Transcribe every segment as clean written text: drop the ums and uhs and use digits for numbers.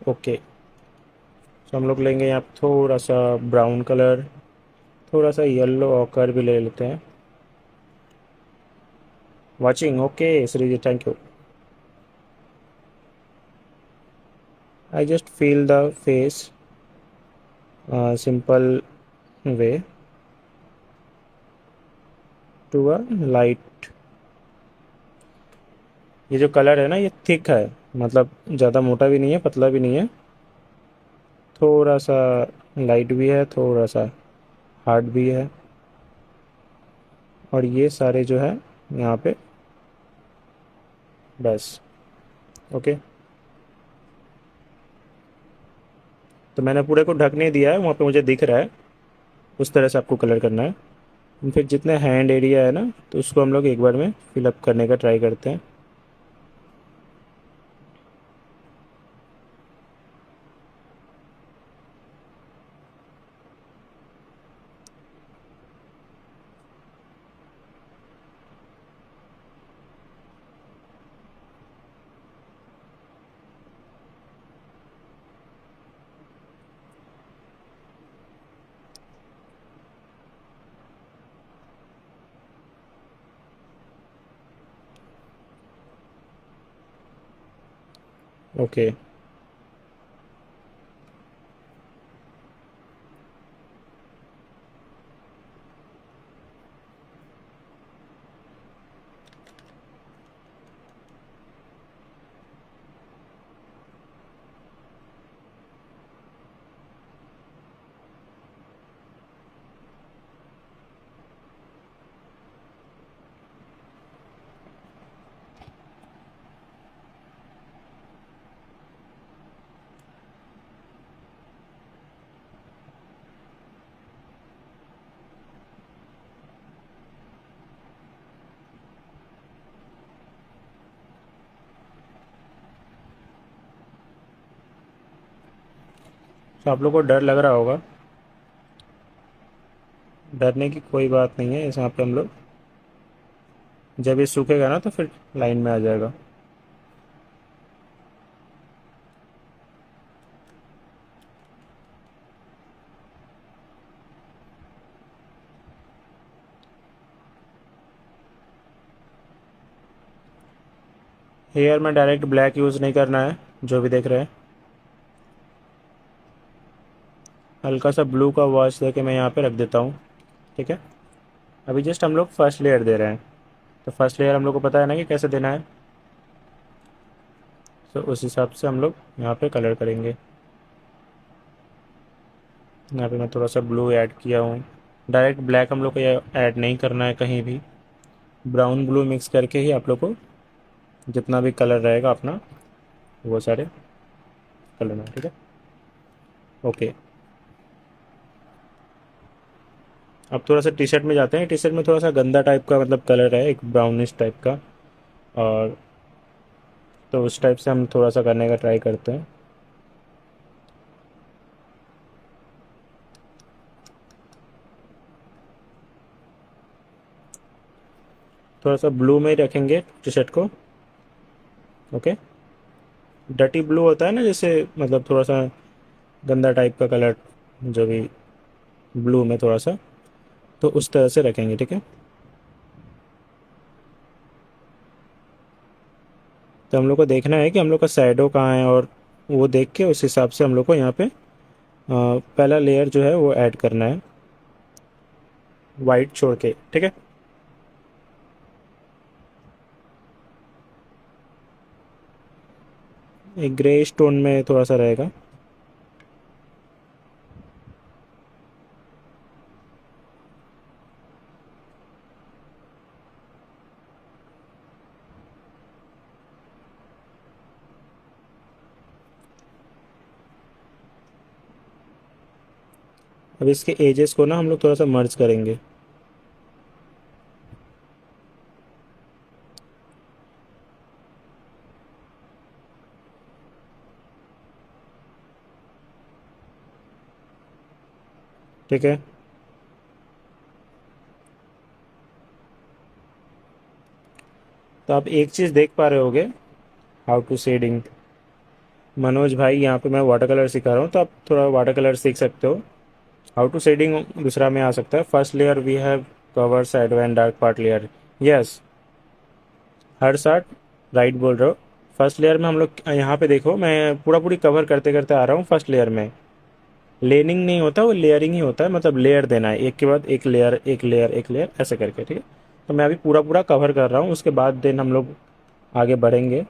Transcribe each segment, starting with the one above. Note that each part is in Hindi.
ओके। तो हम लोग लेंगे यहाँ पे थोड़ा सा ब्राउन कलर, थोड़ा सा येलो ऑकर भी ले लेते हैं। Watching, okay Shreeji, thank you. I just feel the face simple way to a light. ये जो कलर है ना, ये थिक है, मतलब ज़्यादा मोटा भी नहीं है, पतला भी नहीं है, थोड़ा सा लाइट भी है, थोड़ा सा हार्ड भी है। और ये सारे जो है यहाँ पे, बस। ओके। तो मैंने पूरे को ढक नहीं दिया है, वहाँ पे मुझे दिख रहा है, उस तरह से आपको कलर करना है। फिर जितने हैंड एरिया है ना, तो उसको हम लोग एक बार में फिलअप करने का ट्राई करते हैं। ओके। तो आप लोग को डर लग रहा होगा, डरने की कोई बात नहीं है। इस यहाँ पे हम लोग जब ये सूखेगा ना, तो फिर लाइन में आ जाएगा। हेयर में डायरेक्ट ब्लैक यूज़ नहीं करना है, जो भी देख रहे हैं। हल्का सा ब्लू का वॉश दे के मैं यहाँ पे रख देता हूँ। ठीक है। अभी जस्ट हम लोग फर्स्ट लेयर दे रहे हैं, तो फर्स्ट लेयर हम लोग को पता है ना कि कैसे देना है। तो उस हिसाब से हम लोग यहाँ पे कलर करेंगे। यहाँ पे मैं थोड़ा सा ब्लू ऐड किया हूँ। डायरेक्ट ब्लैक हम लोग को ये ऐड नहीं करना है कहीं भी, ब्राउन ब्लू मिक्स करके ही आप लोग को जितना भी कलर रहेगा अपना, वो सारे कलर में। ठीक है। ओके। अब थोड़ा सा टी शर्ट में जाते हैं। टी शर्ट में थोड़ा सा गंदा टाइप का मतलब कलर है, एक ब्राउनिश टाइप का। और तो उस टाइप से हम थोड़ा सा करने का ट्राई करते हैं। थोड़ा सा ब्लू में ही रखेंगे टी शर्ट को। ओके। डटी ब्लू होता है ना, जैसे मतलब थोड़ा सा गंदा टाइप का कलर, जो भी ब्लू में थोड़ा सा, तो उस तरह से रखेंगे। ठीक है। तो हम लोग को देखना है कि हम लोग का शैडो कहाँ है, और वो देख के उस हिसाब से हम लोग को यहाँ पे पहला लेयर जो है वो ऐड करना है, वाइट छोड़ के। ठीक है। एक ग्रे स्टोन में थोड़ा सा रहेगा। अब इसके एजेस को ना हम लोग थोड़ा सा मर्ज करेंगे। ठीक है। तो आप एक चीज़ देख पा रहे होगे, हाउ टू शेडिंग। मनोज भाई, यहाँ पे मैं वाटर कलर सिखा रहा हूँ, तो आप थोड़ा वाटर कलर सीख सकते हो। हाउ टू शेडिंग दूसरा में आ सकता है। First layer we have cover shadow and dark part layer. Yes, हर साथ राइट बोल रहे हो। फर्स्ट लेयर में हम लोग यहाँ पे देखो, मैं पूरा पूरी कवर करते करते आ रहा हूँ फर्स्ट लेयर में। लेनिंग नहीं होता, वो लेयरिंग ही होता है, मतलब लेयर देना है, एक के बाद एक लेयर एक लेयर एक लेयर ऐसे करके, ठीक है। तो मैं अभी पूरा पूरा कवर कर रहा हूँ, उसके बाद देन हम लोग आगे बढ़ेंगे।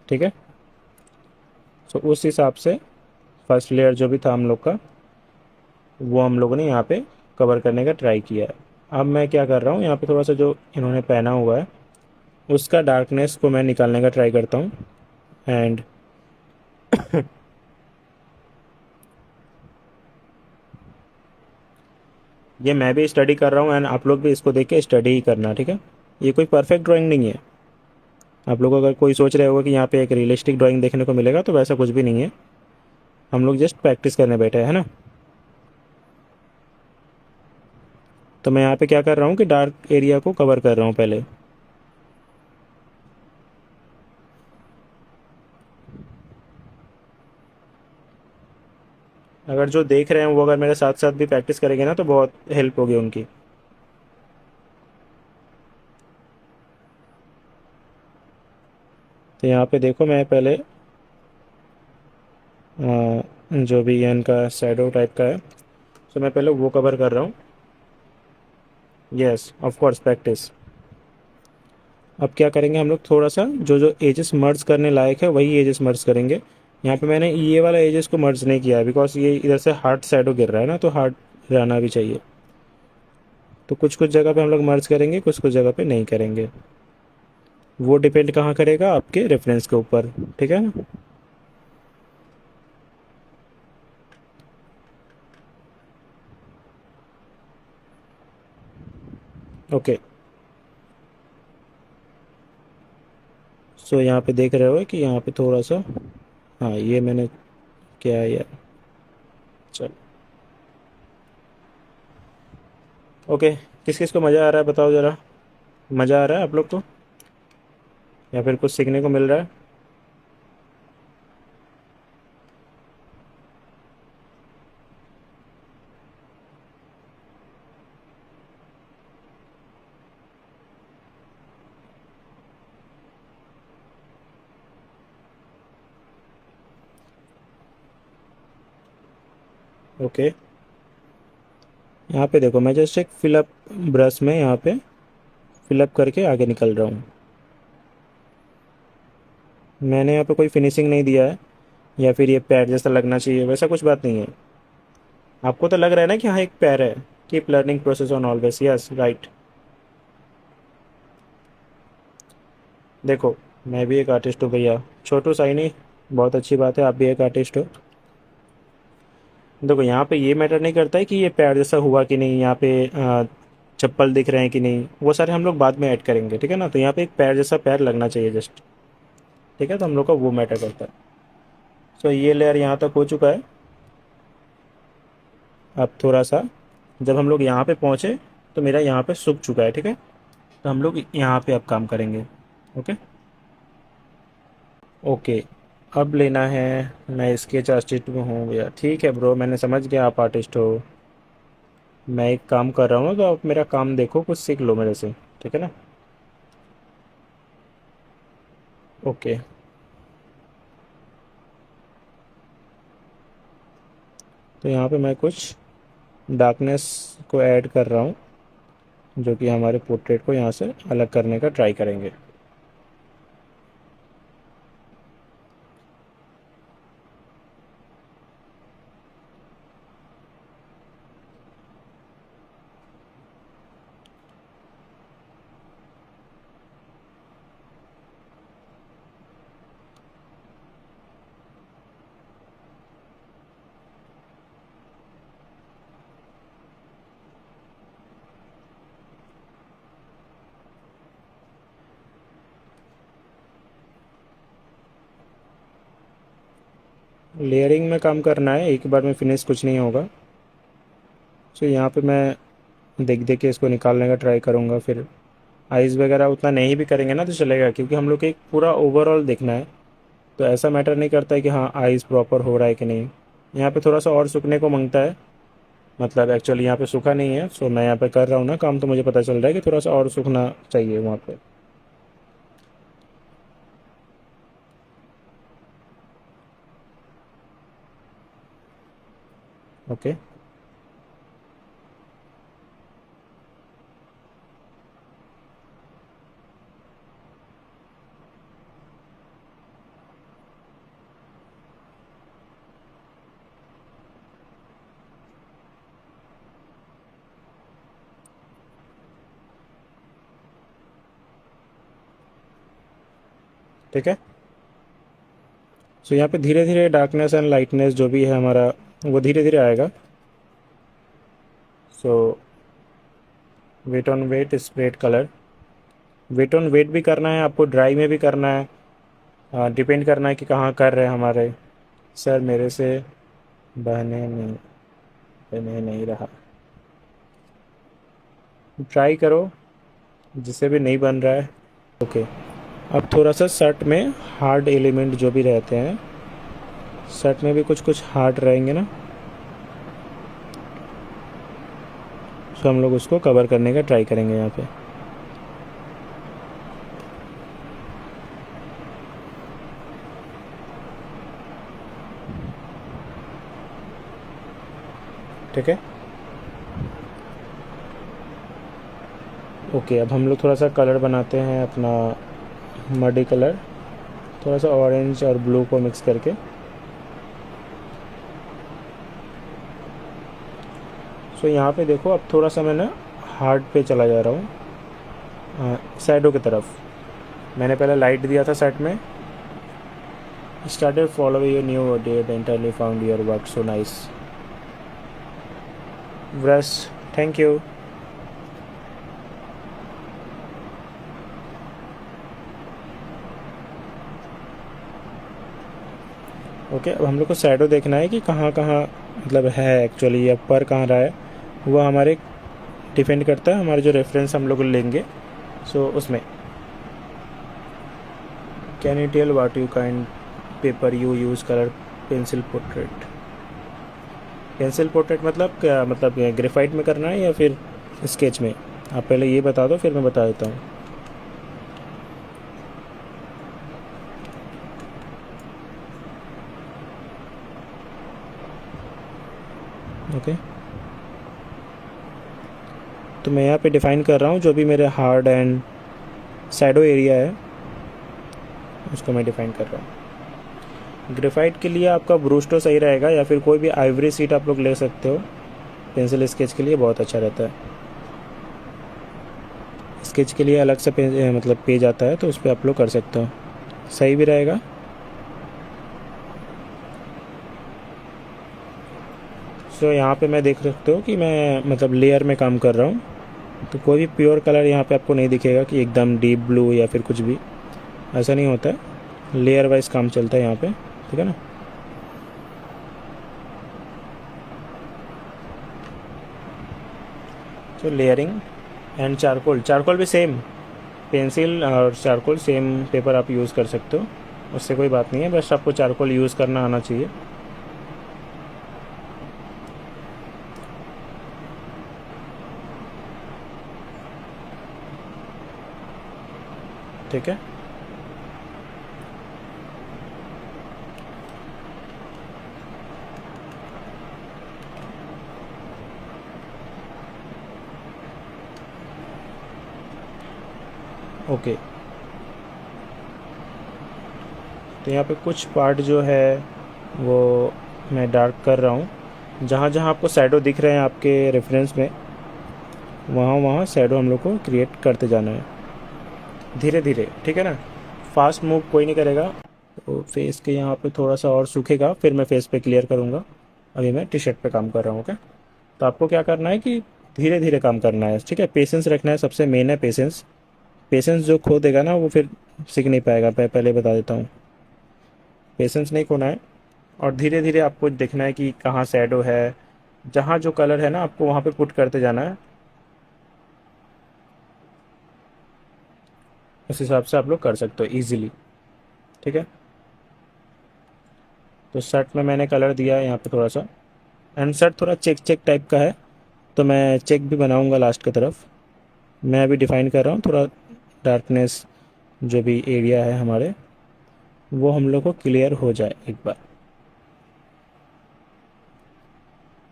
ठीक है, तो उस हिसाब से फर्स्ट लेयर जो भी था हम लोग का, वो हम लोगों ने यहाँ पे कवर करने का ट्राई किया है। अब मैं क्या कर रहा हूँ, यहाँ पे थोड़ा सा जो इन्होंने पहना हुआ है उसका डार्कनेस को मैं निकालने का ट्राई करता हूँ। एंड ये मैं भी स्टडी कर रहा हूँ, एंड आप लोग भी इसको देख के स्टडी ही करना, ठीक है। ये कोई परफेक्ट ड्राइंग नहीं है। आप लोग अगर कोई सोच रहे होगा कि यहाँ पे एक रियलिस्टिक ड्राइंग देखने को मिलेगा, तो वैसा कुछ भी नहीं है। हम लोग जस्ट प्रैक्टिस करने बैठे हैं ना। तो मैं यहाँ पे क्या कर रहा हूँ कि डार्क एरिया को कवर कर रहा हूँ पहले। अगर जो देख रहे हैं वो अगर मेरे साथ साथ भी प्रैक्टिस करेंगे ना, तो बहुत हेल्प होगी उनकी। तो यहाँ पे देखो, मैं पहले जो भी ये इनका शैडो टाइप का है, तो मैं पहले वो कवर कर रहा हूँ। Yes, of course practice. अब क्या करेंगे हम लोग, थोड़ा सा जो जो एजेस मर्ज करने लायक है वही एजेस मर्ज करेंगे। यहाँ पे मैंने ये वाला एजेस को मर्ज नहीं किया है, बिकॉज ये इधर से हार्ड शैडो गिर रहा है ना, तो हार्ड रहना भी चाहिए। तो कुछ कुछ जगह पे हम लोग मर्ज करेंगे, कुछ कुछ जगह पे नहीं करेंगे। वो डिपेंड कहाँ करेगा, आपके रेफरेंस के ऊपर, ठीक है ना। ओके, सो यहाँ पे देख रहे हो कि यहाँ पे थोड़ा सा, हाँ ये मैंने क्या है यार। चल, ओके। किस किस को मज़ा आ रहा है बताओ ज़रा। मज़ा आ रहा है आप लोग को, या फिर कुछ सीखने को मिल रहा है? ओके, यहाँ पे देखो, मैं जस्ट एक फिलअप ब्रश में यहाँ पे फिलअप करके आगे निकल रहा हूँ। मैंने यहाँ पे कोई फिनिशिंग नहीं दिया है, या फिर ये पैर जैसा लगना चाहिए, वैसा कुछ बात नहीं है। आपको तो लग रहा है ना कि हाँ एक पैर है। Keep learning process on always, yes right. देखो, मैं भी एक आर्टिस्ट हूँ भैया। छोटू साइनी, बहुत अच्छी बात है, आप भी एक आर्टिस्ट हो। देखो, यहाँ पे ये मैटर नहीं करता है कि ये पैर जैसा हुआ कि नहीं, यहाँ पे चप्पल दिख रहे हैं कि नहीं, वो सारे हम लोग बाद में ऐड करेंगे, ठीक है ना। तो यहाँ पे एक पैर जैसा पैर लगना चाहिए जस्ट, ठीक है। तो हम लोग का वो मैटर करता है। सो ये लेयर यहाँ तक हो चुका है। अब थोड़ा सा, जब हम लोग यहाँ पे पहुँचे, तो मेरा यहाँ पे सूख चुका है, ठीक है। तो हम लोग यहाँ पे अब काम करेंगे। ओके। ओके, अब लेना है। मैं स्केच आर्टिस्ट में हूँ भैया, ठीक है ब्रो, मैंने समझ गया आप आर्टिस्ट हो। मैं एक काम कर रहा हूँ ना, तो आप मेरा काम देखो, कुछ सीख लो मेरे से, ठीक है ना। ओके, तो यहाँ पे मैं कुछ डार्कनेस को ऐड कर रहा हूँ, जो कि हमारे पोर्ट्रेट को यहाँ से अलग करने का ट्राई करेंगे। लेयरिंग में काम करना है, एक बार में फिनिश कुछ नहीं होगा। तो यहाँ पे मैं देख देख के इसको निकालने का ट्राई करूँगा फिर। आइज़ वगैरह उतना नहीं भी करेंगे ना तो चलेगा, क्योंकि हम लोग को एक पूरा ओवरऑल देखना है। तो ऐसा मैटर नहीं करता है कि हाँ आइज़ प्रॉपर हो रहा है कि नहीं। यहाँ पे थोड़ा सा और सूखने को मांगता है, मतलब एक्चुअली यहाँ पे सूखा नहीं है, सो मैं यहाँ पे कर रहा हूँ ना काम, तो मुझे पता चल रहा है कि थोड़ा सा और सूखना चाहिए वहाँ पे। ओके। ठीक है। सो यहाँ पे धीरे धीरे डार्कनेस एंड लाइटनेस जो भी है हमारा, वो धीरे धीरे आएगा। So wet on wet spread colour, wet on wet भी करना है आपको, ड्राई में भी करना है, डिपेंड करना है कि कहाँ कर रहे हैं हमारे। सर मेरे से बने नहीं रहा, ट्राई करो, जिससे भी नहीं बन रहा है। ओके। अब थोड़ा सा शर्ट में हार्ड एलिमेंट जो भी रहते हैं, शर्ट में भी कुछ कुछ हार्ड रहेंगे ना, तो हम लोग उसको कवर करने का ट्राई करेंगे यहाँ पे। ठीक है। ओके, अब हम लोग थोड़ा सा कलर बनाते हैं अपना, मडी कलर, थोड़ा सा ऑरेंज और ब्लू को मिक्स करके। सो यहाँ पे देखो, अब थोड़ा सा मैं ना हार्ड पे चला जा रहा हूँ, शैडो की तरफ। मैंने पहले लाइट दिया था सेट में। Started follow your new day the इंटरली found your work so nice. Brush, thank you. Okay, अब हम लोग को शैडो देखना है कि कहाँ कहाँ मतलब है एक्चुअली, या पर कहाँ रहा है, वो हमारे डिपेंड करता है हमारे जो रेफरेंस हम लोग लेंगे। सो उसमें can you tell what you kind paper you use colour pencil portrait. Pencil portrait मतलब क्या, मतलब ग्रेफाइट में करना है या फिर स्केच में? आप पहले ये बता दो, फिर मैं बता देता हूँ। ओके, तो मैं यहाँ पे डिफ़ाइन कर रहा हूँ जो भी मेरे हार्ड एंड शैडो एरिया है, उसको मैं डिफ़ाइन कर रहा हूँ। ग्रेफाइट के लिए आपका ब्रूस्टो सही रहेगा, या फिर कोई भी आइवरी सीट आप लोग ले सकते हो, पेंसिल स्केच के लिए बहुत अच्छा रहता है। स्केच के लिए अलग से मतलब पेज आता है, तो उस पर आप लोग कर सकते हो, सही भी रहेगा। सो यहाँ पे मैं देख सकते हो कि मैं मतलब लेयर में काम कर रहा हूँ, तो कोई भी प्योर कलर यहाँ पे आपको नहीं दिखेगा कि एकदम डीप ब्लू या फिर कुछ भी, ऐसा नहीं होता है। लेयर वाइज काम चलता है यहाँ पे, ठीक है ना। तो लेयरिंग एंड चारकोल, चारकोल भी सेम, पेंसिल और चारकोल सेम पेपर आप यूज़ कर सकते हो, उससे कोई बात नहीं है, बस आपको चारकोल यूज़ करना आना चाहिए। ठीक है। ओके, तो यहाँ पे कुछ पार्ट जो है वो मैं डार्क कर रहा हूँ, जहाँ जहाँ आपको शैडो दिख रहे हैं आपके रेफरेंस में, वहाँ वहाँ शैडो हम लोग को क्रिएट करते जाना है धीरे धीरे, ठीक है ना। फास्ट मूव कोई नहीं करेगा। तो फेस के यहाँ पे थोड़ा सा और सूखेगा, फिर मैं फेस पे क्लियर करूँगा। अभी मैं टी शर्ट पे काम कर रहा हूँ, ओके। तो आपको क्या करना है कि धीरे धीरे काम करना है, ठीक है। पेशेंस रखना है, सबसे मेन है पेशेंस। पेशेंस जो खो देगा ना वो फिर सीख नहीं पाएगा, मैं पहले बता देता हूँ। पेशेंस नहीं खोना है, और धीरे धीरे आपको देखना है कि कहाँ शैडो है, जहाँ जो कलर है ना आपको वहाँ पे पुट करते जाना है। उस हिसाब से आप लोग कर सकते हो ईजिली। ठीक है, तो शर्ट में मैंने कलर दिया है यहाँ पे थोड़ा सा, एंड शर्ट थोड़ा चेक चेक टाइप का है, तो मैं चेक भी बनाऊँगा लास्ट की तरफ। मैं अभी डिफ़ाइन कर रहा हूँ थोड़ा डार्कनेस, जो भी एरिया है हमारे, वो हम लोग को क्लियर हो जाए एक बार।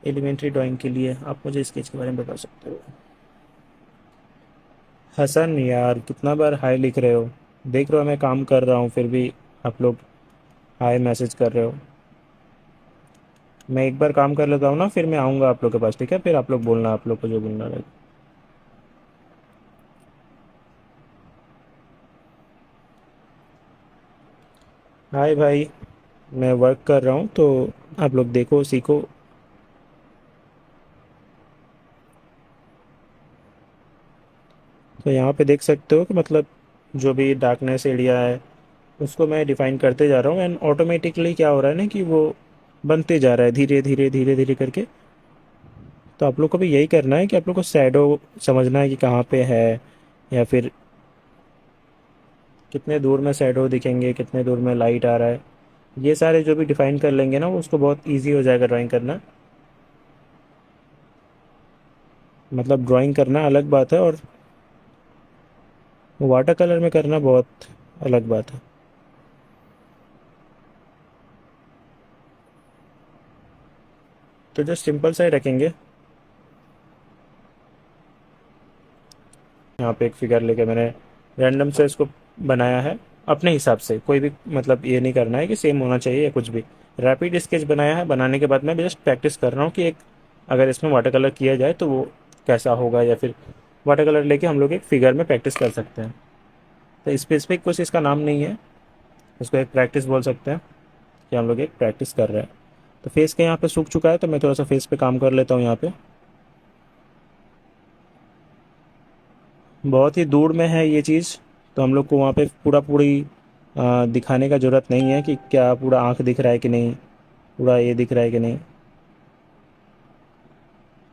एलिमेंट्री ड्राइंग के लिए आप मुझे स्केच के बारे में बता सकते हो? हसन यार कितना बार हाय लिख रहे हो, देख रहे हो मैं काम कर रहा हूँ फिर भी आप लोग हाय मैसेज कर रहे हो। मैं एक बार काम कर लेता हूँ ना, फिर मैं आऊँगा आप लोग के पास, ठीक है? फिर आप लोग बोलना, आप लोग को जो बोलना रहेगा। हाय भाई, मैं वर्क कर रहा हूँ तो आप लोग देखो सीखो। तो यहाँ पे देख सकते हो कि मतलब जो भी डार्कनेस एरिया है उसको मैं डिफाइन करते जा रहा हूँ, एंड ऑटोमेटिकली क्या हो रहा है ना कि वो बनते जा रहा है धीरे धीरे धीरे धीरे करके। तो आप लोग को भी यही करना है कि आप लोग को शैडो समझना है कि कहाँ पे है, या फिर कितने दूर में शैडो दिखेंगे, कितने दूर में लाइट आ रहा है। ये सारे जो भी डिफाइन कर लेंगे ना, वो उसको बहुत ईजी हो जाएगा ड्राइंग करना। मतलब ड्राइंग करना अलग बात है और वाटर कलर में करना बहुत अलग बात है। तो जस्ट सिंपल सा ही रखेंगे। यहाँ पे एक फिगर लेके मैंने रैंडम से इसको बनाया है अपने हिसाब से, कोई भी मतलब ये नहीं करना है कि सेम होना चाहिए या कुछ भी। रैपिड स्केच बनाया है, बनाने के बाद मैं जस्ट प्रैक्टिस कर रहा हूँ कि एक अगर इसमें वाटर कलर किया जाए तो वो कैसा होगा, या फिर वाटर कलर लेके हम लोग एक फिगर में प्रैक्टिस कर सकते हैं। तो स्पेसिफिक कुछ इसका नाम नहीं है, इसको एक प्रैक्टिस बोल सकते हैं कि हम लोग एक प्रैक्टिस कर रहे हैं। तो फेस के यहाँ पे सूख चुका है, तो मैं थोड़ा सा फेस पे काम कर लेता हूँ यहाँ पे। बहुत ही दूर में है ये चीज़, तो हम लोग को वहाँ पे पूरा पूरी दिखाने का ज़रूरत नहीं है कि क्या पूरा आँख दिख रहा है कि नहीं, पूरा ये दिख रहा है कि नहीं।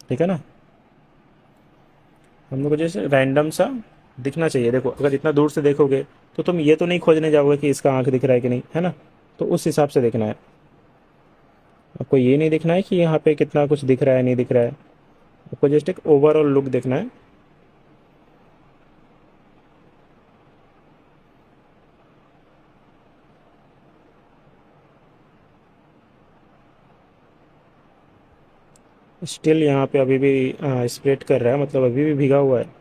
ठीक है ना? हम लोग को जैसे रैंडम सा दिखना चाहिए। देखो अगर इतना दूर से देखोगे तो तुम ये तो नहीं खोजने जाओगे कि इसका आँख दिख रहा है कि नहीं, है ना? तो उस हिसाब से देखना है। आपको ये नहीं देखना है कि यहाँ पे कितना कुछ दिख रहा है नहीं दिख रहा है, आपको जस्ट एक ओवरऑल लुक देखना है। स्टिल यहाँ पे अभी भी स्प्रेड कर रहा है, मतलब अभी भी भीगा हुआ है।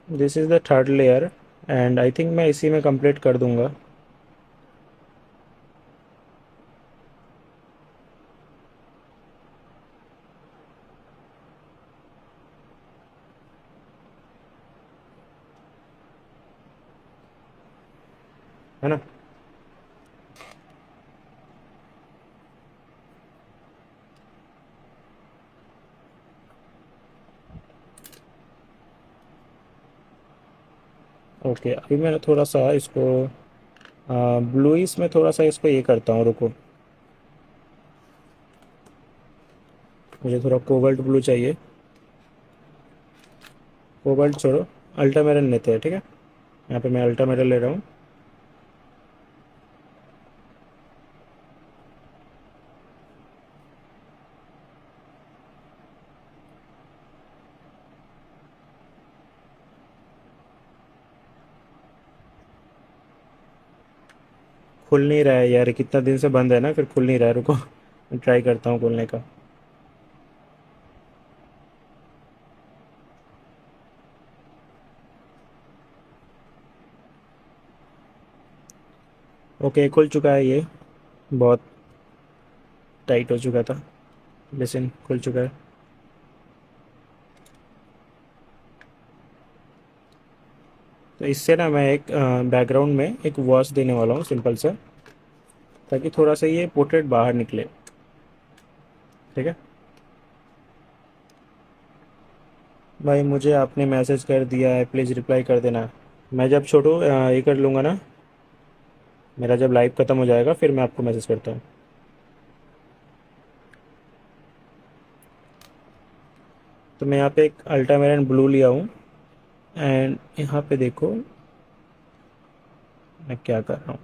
This is the third layer, and I think मैं इसी में कंप्लीट कर दूंगा। है ना? ओके, अभी मैं थोड़ा सा इसको ब्लूइश में थोड़ा सा इसको ये करता हूँ, रुको। मुझे थोड़ा कोबाल्ट ब्लू चाहिए। कोबाल्ट छोड़ो, अल्ट्रामेरन लेते हैं, ठीक है? यहाँ पे मैं अल्ट्रामेरन ले रहा हूँ। खुल नहीं रहा है यार, कितना दिन से बंद है ना, फिर खुल नहीं रहा है, रुको मैं ट्राई करता हूँ खोलने का। ओके, खुल चुका है ये, बहुत टाइट हो चुका था। लेकिन खुल चुका है। तो इससे ना मैं एक बैकग्राउंड में एक वॉश देने वाला हूँ सिंपल सा, ताकि थोड़ा सा ये पोर्ट्रेट बाहर निकले। ठीक है भाई, मुझे आपने मैसेज कर दिया है, प्लीज़ रिप्लाई कर देना। मैं जब छोटू ये कर लूँगा ना, मेरा जब लाइव ख़त्म हो जाएगा फिर मैं आपको मैसेज करता हूँ। तो मैं यहाँ पे एक अल्ट्रामेरन ब्लू लिया हूँ। एंड यहाँ पे देखो मैं क्या कर रहा हूँ।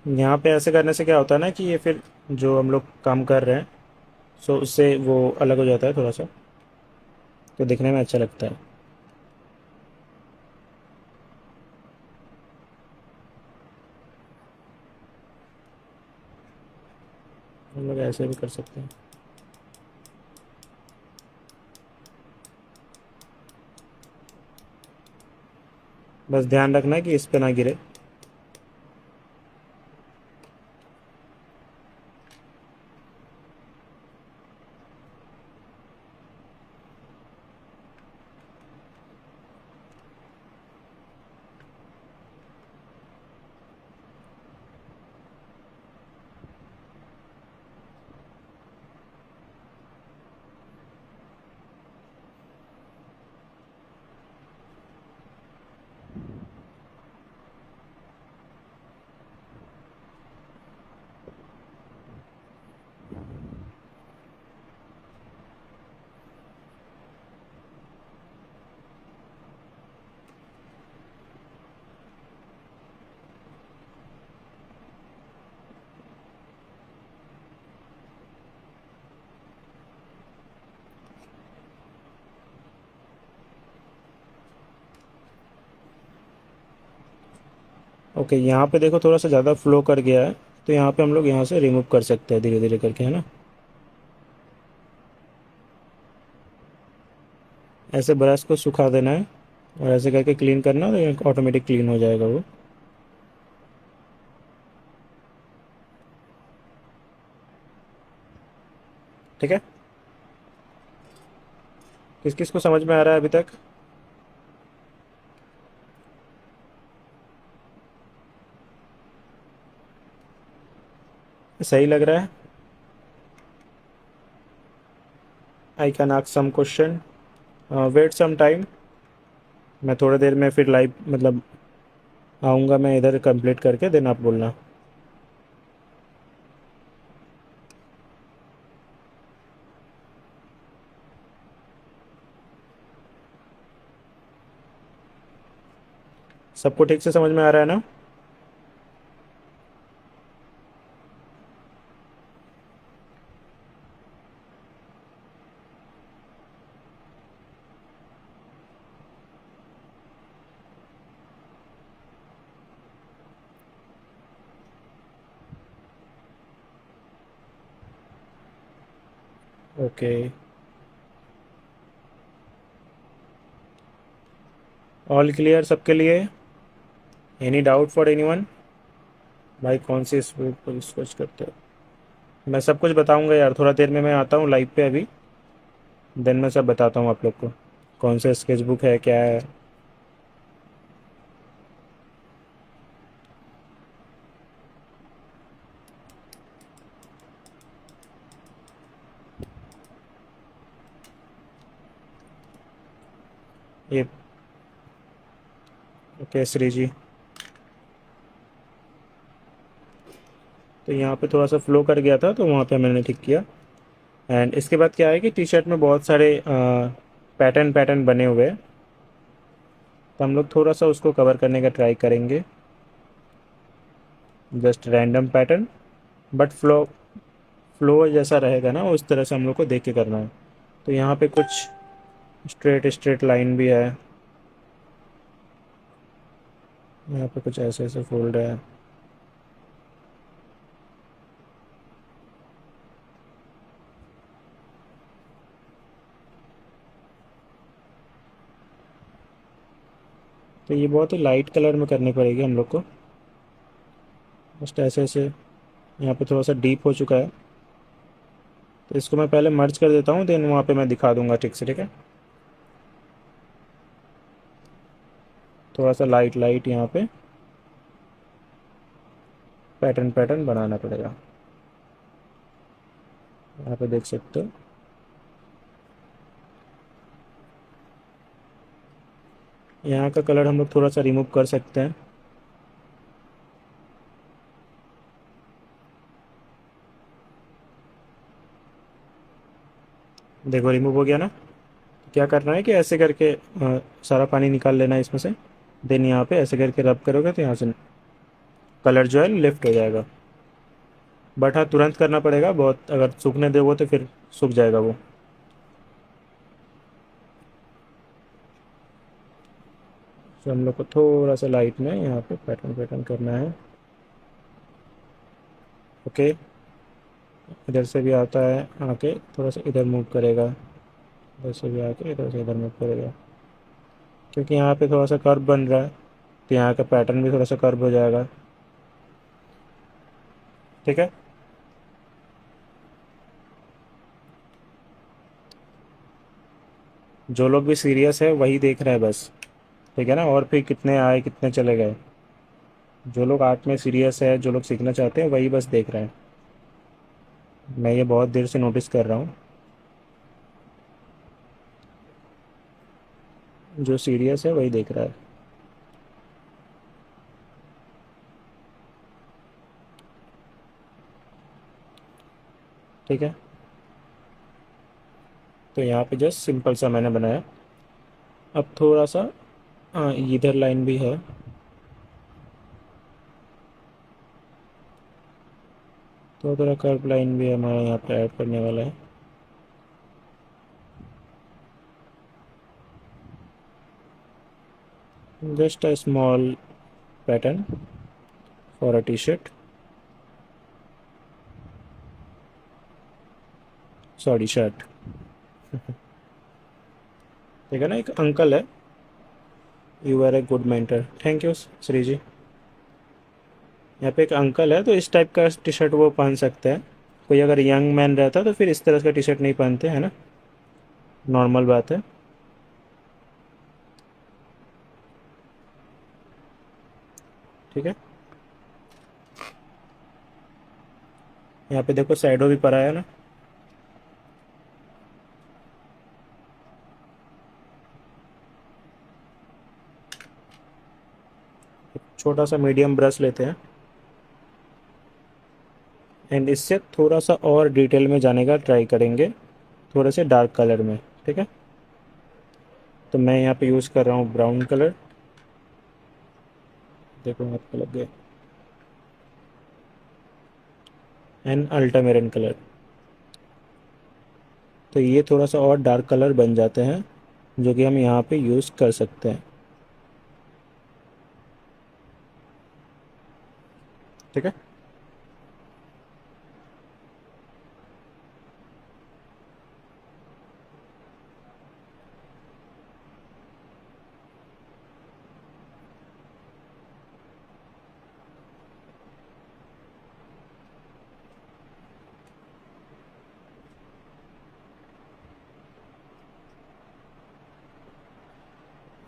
यहाँ पे ऐसे करने से क्या होता है ना कि ये फिर जो हम लोग काम कर रहे हैं, सो उससे वो अलग हो जाता है थोड़ा सा, तो दिखने में अच्छा लगता है। हम लोग ऐसे भी कर सकते हैं। बस ध्यान रखना है कि इस पे ना गिरे। ओके, यहाँ पे देखो थोड़ा सा ज़्यादा फ्लो कर गया है, तो यहाँ पे हम लोग यहाँ से रिमूव कर सकते हैं धीरे धीरे करके, है ना। ऐसे ब्रश को सुखा देना है और ऐसे करके क्लीन करना, तो ऑटोमेटिक क्लीन हो जाएगा वो। ठीक है, किस किस को समझ में आ रहा है अभी तक? सही लग रहा है? I can ask some question, wait some time. मैं थोड़ी देर में फिर लाइव मतलब आऊँगा, मैं इधर कंप्लीट करके देन आप बोलना। सबको ठीक से समझ में आ रहा है ना? ओके, ऑल क्लियर सबके लिए? Any doubt for anyone? भाई कौन सी स्पोर्ट पर स्विच करते हो? मैं सब कुछ बताऊंगा यार, थोड़ा देर में मैं आता हूँ लाइव पे अभी, देन मैं सब बताता हूँ आप लोग को कौन सा स्केच बुक है क्या है। ये केसरी जी। तो यहाँ पे थोड़ा सा फ्लो कर गया था तो वहाँ पे मैंने ठीक किया। एंड इसके बाद क्या है कि टी शर्ट में बहुत सारे पैटर्न पैटर्न बने हुए हैं। तो हम लोग थोड़ा सा उसको कवर करने का ट्राई करेंगे, just random pattern, but flow flow जैसा रहेगा ना उस तरह से हम लोग को देख के करना है। तो यहाँ पे कुछ स्ट्रेट स्ट्रेट लाइन भी है, यहाँ पे कुछ ऐसे ऐसे फोल्ड है। तो ये बहुत ही लाइट कलर में करनी पड़ेगी हम लोग को, जस्ट ऐसे ऐसे। यहाँ पे थोड़ा सा डीप हो चुका है, तो इसको मैं पहले मर्ज कर देता हूँ, देन वहाँ पे मैं दिखा दूंगा ठीक से, ठीक है। थोड़ा सा लाइट लाइट यहाँ पे पैटर्न पैटर्न बनाना पड़ेगा, यहाँ पे देख सकते हो। यहाँ का कलर हम लोग थोड़ा सा रिमूव कर सकते हैं। देखो रिमूव हो गया ना। क्या करना है कि ऐसे करके सारा पानी निकाल लेना है इसमें से, देन यहाँ पे ऐसे करके रब करोगे तो यहाँ से कलर जो है लिफ्ट हो जाएगा। बट हाँ तुरंत करना पड़ेगा, बहुत अगर सूखने दोगे तो फिर सूख जाएगा वो। तो हम लोग को थोड़ा सा लाइट में यहाँ पे पैटर्न पैटर्न करना है। ओके, इधर से भी आता है आके थोड़ा सा इधर मूव करेगा, इधर से भी आके इधर से इधर मूव करेगा, क्योंकि यहाँ पे थोड़ा सा कर्व बन रहा है, तो यहाँ का पैटर्न भी थोड़ा सा कर्व हो जाएगा। ठीक है। जो लोग भी सीरियस है वही देख रहे हैं बस, ठीक है ना, और फिर कितने आए कितने चले गए। जो लोग आर्ट में सीरियस है, जो लोग सीखना चाहते हैं वही बस देख रहे हैं। मैं ये बहुत देर से नोटिस कर रहा हूँ, जो सीरियस है वही देख रहा है। ठीक है। तो यहाँ पे जस्ट सिंपल सा मैंने बनाया। अब थोड़ा सा हाँ इधर लाइन भी है, तो थोड़ा कर्व लाइन भी हमारा यहाँ पे ऐड करने वाला है। Just a small pattern for a T shirt, sorry shirt. ठीक है ना, एक अंकल है, you are a good mentor, thank you Shri ji. यहाँ पे एक अंकल है, तो इस टाइप का टी शर्ट वो पहन सकते हैं। कोई अगर यंग मैन रहता तो फिर इस तरह का टी शर्ट नहीं पहनते, है ना, नॉर्मल बात है। ठीक है। यहाँ पे देखो साइडो भी पड़ा है ना। छोटा सा मीडियम ब्रश लेते हैं, एंड इससे थोड़ा सा और डिटेल में जाने का ट्राई करेंगे, थोड़े से डार्क कलर में। ठीक है। तो मैं यहाँ पे यूज़ कर रहा हूँ ब्राउन कलर, देखो हाथ पे लग गए, एंड अल्टामेरन कलर। तो ये थोड़ा सा और डार्क कलर बन जाते हैं, जो कि हम यहाँ पे यूज़ कर सकते हैं। ठीक है।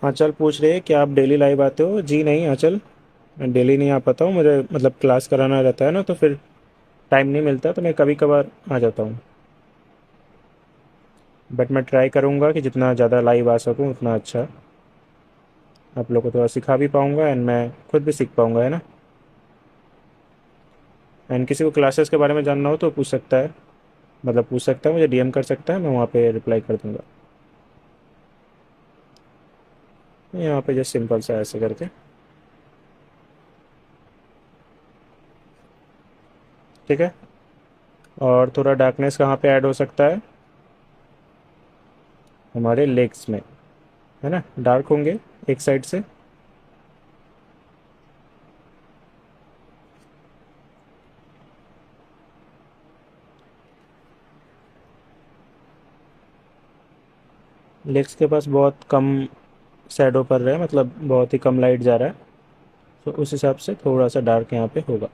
आंचल पूछ रही है कि आप डेली लाइव आते हो? जी नहीं आंचल, मैं डेली नहीं आ पाता हूँ, मुझे मतलब क्लास कराना रहता है ना, तो फिर टाइम नहीं मिलता, तो मैं कभी कभार आ जाता हूँ। बट मैं ट्राई करूँगा कि जितना ज़्यादा लाइव आ सकूँ उतना अच्छा, आप लोग को थोड़ा सिखा भी पाऊँगा एंड मैं खुद भी सीख पाऊँगा, है ना। एंड किसी को क्लासेस के बारे में जानना हो तो पूछ सकता है, मतलब पूछ सकता है, मुझे डीएम कर सकता है, मैं वहाँ पे रिप्लाई कर दूँगा। यहाँ पे जस्ट सिंपल सा ऐसे करके, ठीक है। और थोड़ा डार्कनेस कहाँ पे ऐड हो सकता है, हमारे लेग्स में, है ना, डार्क होंगे एक साइड से। लेग्स के पास बहुत कम शैडो पड़ रहा है, मतलब बहुत ही कम लाइट जा रहा है, तो उस हिसाब से थोड़ा सा डार्क यहाँ पे होगा।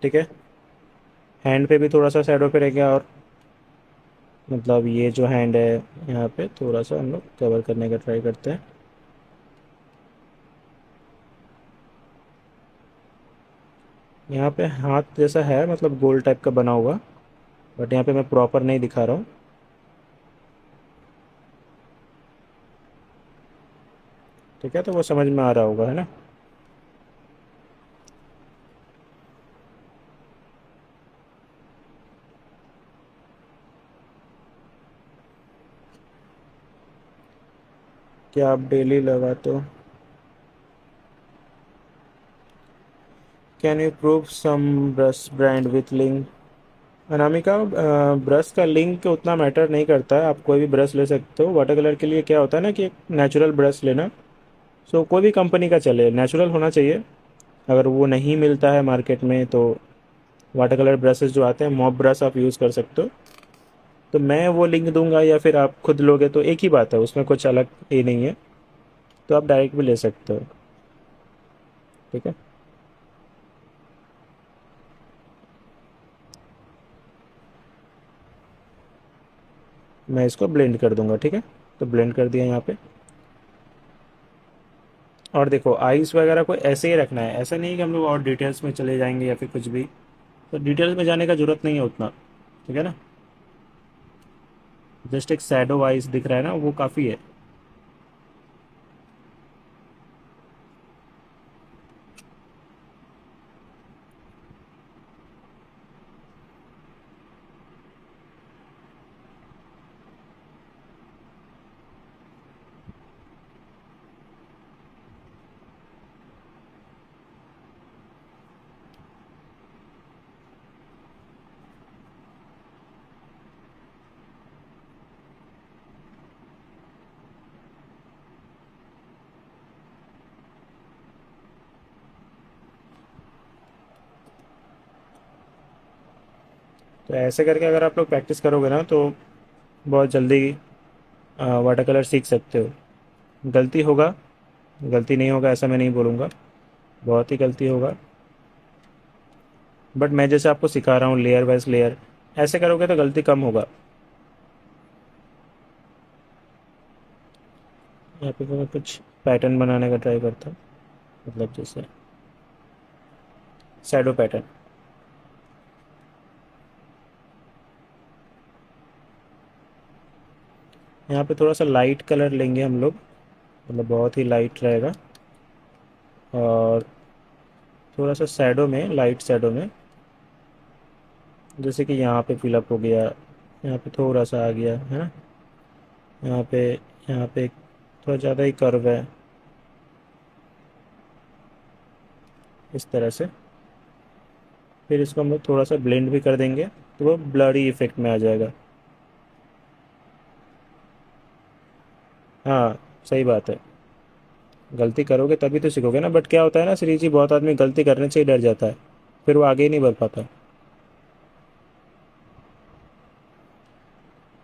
ठीक है, हैंड पे भी थोड़ा सा शैडो पे रह गया, और मतलब ये जो हैंड है यहाँ पे थोड़ा सा हम लोग कवर करने का ट्राई करते हैं। यहाँ पे हाथ जैसा है, मतलब गोल टाइप का बना हुआ, बट यहाँ पे मैं प्रॉपर नहीं दिखा रहा हूँ। ठीक है, तो वो समझ में आ रहा होगा, है ना। क्या आप डेली लगाते हो? Can you prove some brush brand with link? Anamika, brush का लिंक उतना मैटर नहीं करता है, आप कोई भी ब्रश ले सकते हो। वाटर कलर के लिए क्या होता है ना कि एक नेचुरल ब्रश लेना। सो कोई भी कंपनी का चले, नेचुरल होना चाहिए। अगर वो नहीं मिलता है मार्केट में तो वाटर कलर ब्रशेस जो आते हैं, मॉप ब्रश आप यूज़ कर सकते हो। तो मैं वो लिंक दूंगा या फिर आप खुद लोगे तो एक ही बात है, उसमें कुछ अलग ये नहीं है। तो आप डायरेक्ट भी ले सकते हो। ठीक है, मैं इसको ब्लेंड कर दूंगा, ठीक है। तो ब्लेंड कर दिया यहाँ पे। और देखो आइस वगैरह को ऐसे ही रखना है, ऐसा नहीं कि हम लोग और डिटेल्स में चले जाएंगे या फिर कुछ भी। तो डिटेल्स में जाने का ज़रूरत नहीं है उतना, ठीक है ना। जस्ट एक शैडो आइस दिख रहा है ना, वो काफ़ी है। तो ऐसे करके अगर आप लोग प्रैक्टिस करोगे ना तो बहुत जल्दी वाटर कलर सीख सकते हो। गलती होगा, गलती नहीं होगा ऐसा मैं नहीं बोलूँगा, बहुत ही गलती होगा। बट मैं जैसे आपको सिखा रहा हूँ लेयर बाय लेयर, ऐसे करोगे तो गलती कम होगा। यहाँ पे तो मैं कुछ पैटर्न बनाने का ट्राई करता हूँ, मतलब जैसे शैडो पैटर्न। यहाँ पे थोड़ा सा लाइट कलर लेंगे हम लोग, मतलब बहुत ही लाइट रहेगा। और थोड़ा सा शैडो में, लाइट शैडो में, जैसे कि यहाँ पे फिलअप हो गया, यहाँ पे थोड़ा सा आ गया, है ना। यहाँ पे, यहाँ पे थोड़ा ज़्यादा ही कर्व है, इस तरह से। फिर इसको हम लोग थोड़ा सा ब्लेंड भी कर देंगे, तो वो ब्लरी इफेक्ट में आ जाएगा। हाँ, सही बात है। गलती करोगे तभी तो सीखोगे ना। बट क्या होता है ना श्री जी, बहुत आदमी गलती करने से ही डर जाता है, फिर वो आगे ही नहीं बढ़ पाता।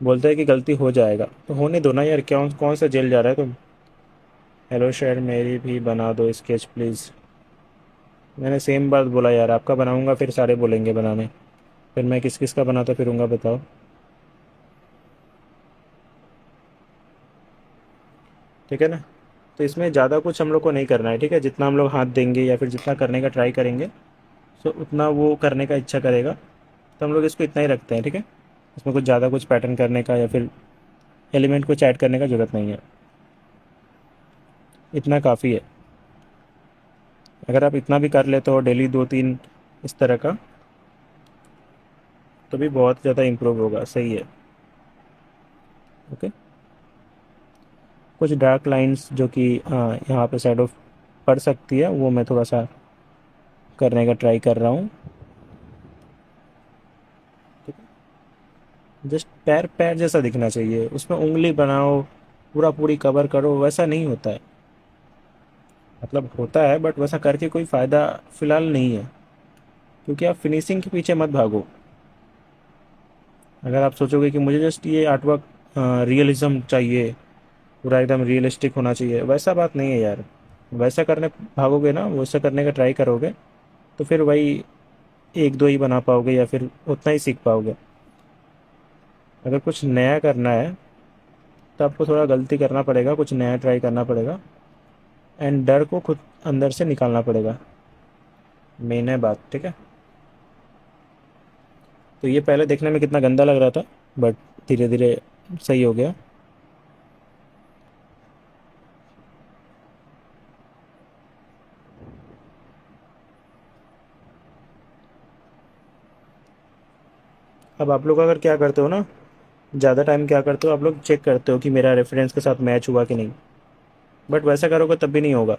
बोलता है कि गलती हो जाएगा, तो होने दो ना यार, क्या कौन सा जेल जा रहा है तुम। हेलो शेयर, मेरी भी बना दो स्केच प्लीज़। मैंने सेम बात बोला यार, आपका बनाऊंगा फिर सारे बोलेंगे बनाने, फिर मैं किस किस का बनाता फिरूंगा बताओ। ठीक है ना। तो इसमें ज़्यादा कुछ हम लोग को नहीं करना है, ठीक है। जितना हम लोग हाथ देंगे या फिर जितना करने का ट्राई करेंगे, तो उतना वो करने का इच्छा करेगा। तो हम लोग इसको इतना ही रखते हैं, ठीक है। इसमें कुछ ज़्यादा कुछ पैटर्न करने का या फिर एलिमेंट कुछ ऐड करने का ज़रूरत नहीं है, इतना काफ़ी है। अगर आप इतना भी कर लेते हो डेली 2-3 इस तरह का, तो भी बहुत ज़्यादा इम्प्रूव होगा। सही है। ओके। कुछ डार्क लाइंस जो कि यहाँ पे साइड ऑफ पड़ सकती है, वो मैं थोड़ा सा करने का ट्राई कर रहा हूँ। ठीक है, जस्ट पैर पैर जैसा दिखना चाहिए, उसमें उंगली बनाओ, पूरा पूरी कवर करो, वैसा नहीं होता है। मतलब होता है बट वैसा करके कोई फ़ायदा फ़िलहाल नहीं है, क्योंकि आप फिनिशिंग के पीछे मत भागो। अगर आप सोचोगे कि मुझे जस्ट ये आर्टवर्क रियलिज्म चाहिए, पूरा एकदम रियलिस्टिक होना चाहिए, वैसा बात नहीं है यार। वैसा करने भागोगे ना, वैसा करने का ट्राई करोगे, तो फिर वही एक दो ही बना पाओगे या फिर उतना ही सीख पाओगे। अगर कुछ नया करना है तो आपको थोड़ा गलती करना पड़ेगा, कुछ नया ट्राई करना पड़ेगा, एंड डर को खुद अंदर से निकालना पड़ेगा। मेन है बात। ठीक है। तो ये पहले देखने में कितना गंदा लग रहा था, बट धीरे धीरे सही हो गया। अब आप लोग अगर क्या करते हो ना, ज़्यादा टाइम क्या करते हो, आप लोग चेक करते हो कि मेरा रेफरेंस के साथ मैच हुआ कि नहीं, बट वैसा करोगे तब भी नहीं होगा।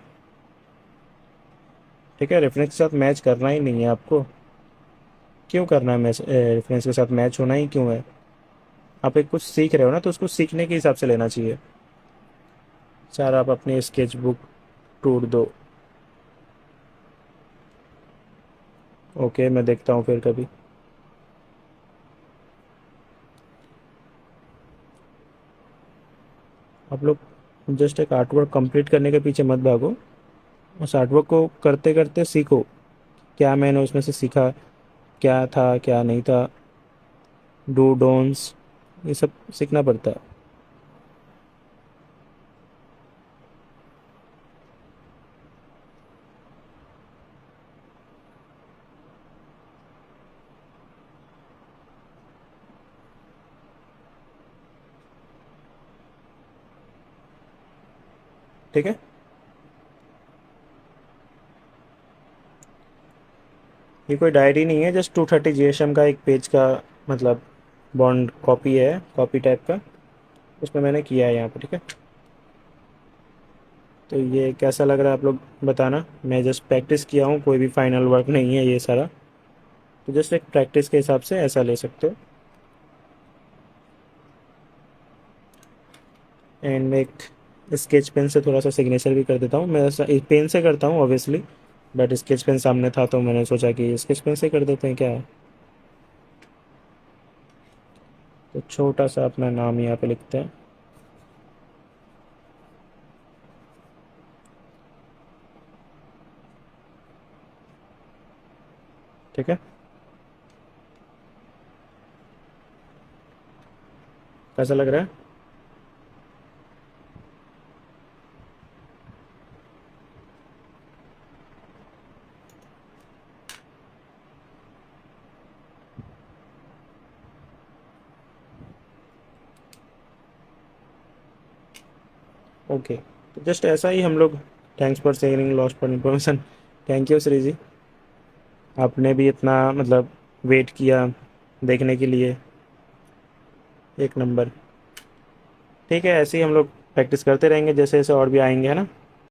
ठीक है, रेफरेंस के साथ मैच करना ही नहीं है आपको। क्यों करना है मैच? रेफरेंस के साथ मैच होना ही क्यों है? आप एक कुछ सीख रहे हो ना, तो उसको सीखने के हिसाब से लेना चाहिए। सर आप अपनी स्केच बुक टूट दो। ओके, मैं देखता हूँ फिर कभी। आप लोग जस्ट एक आर्टवर्क कंप्लीट करने के पीछे मत भागो, उस आर्टवर्क को करते करते सीखो, क्या मैंने उसमें से सीखा, क्या था क्या नहीं था, डू डोंट्स, ये सब सीखना पड़ता है। ठीक है। ये कोई डायरी नहीं है, जस्ट 230 जीएसएम का एक पेज का, मतलब बॉन्ड कॉपी है, कॉपी टाइप का, उसमें मैंने किया है यहाँ पे। ठीक है। तो ये कैसा लग रहा है आप लोग बताना। मैं जस्ट प्रैक्टिस किया हूँ, कोई भी फाइनल वर्क नहीं है ये सारा, तो जस्ट एक प्रैक्टिस के हिसाब से ऐसा ले सकते हो। एंड मैं एक स्केच पेन से थोड़ा सा सिग्नेचर भी कर देता हूँ। मैं ऐसा पेन से करता हूँ ऑब्वियसली, बट स्केच पेन सामने था तो मैंने सोचा कि स्केच पेन से कर देते हैं, क्या है। तो छोटा सा अपना नाम यहाँ पे लिखते हैं। ठीक है। कैसा लग रहा है? ओके। तो जस्ट ऐसा ही हम लोग। Thanks for sharing lost for information. Thank you Shri ji, आपने भी इतना मतलब वेट किया देखने के लिए। एक नंबर। ठीक है, ऐसे ही हम लोग प्रैक्टिस करते रहेंगे, जैसे जैसे और भी आएंगे, है ना।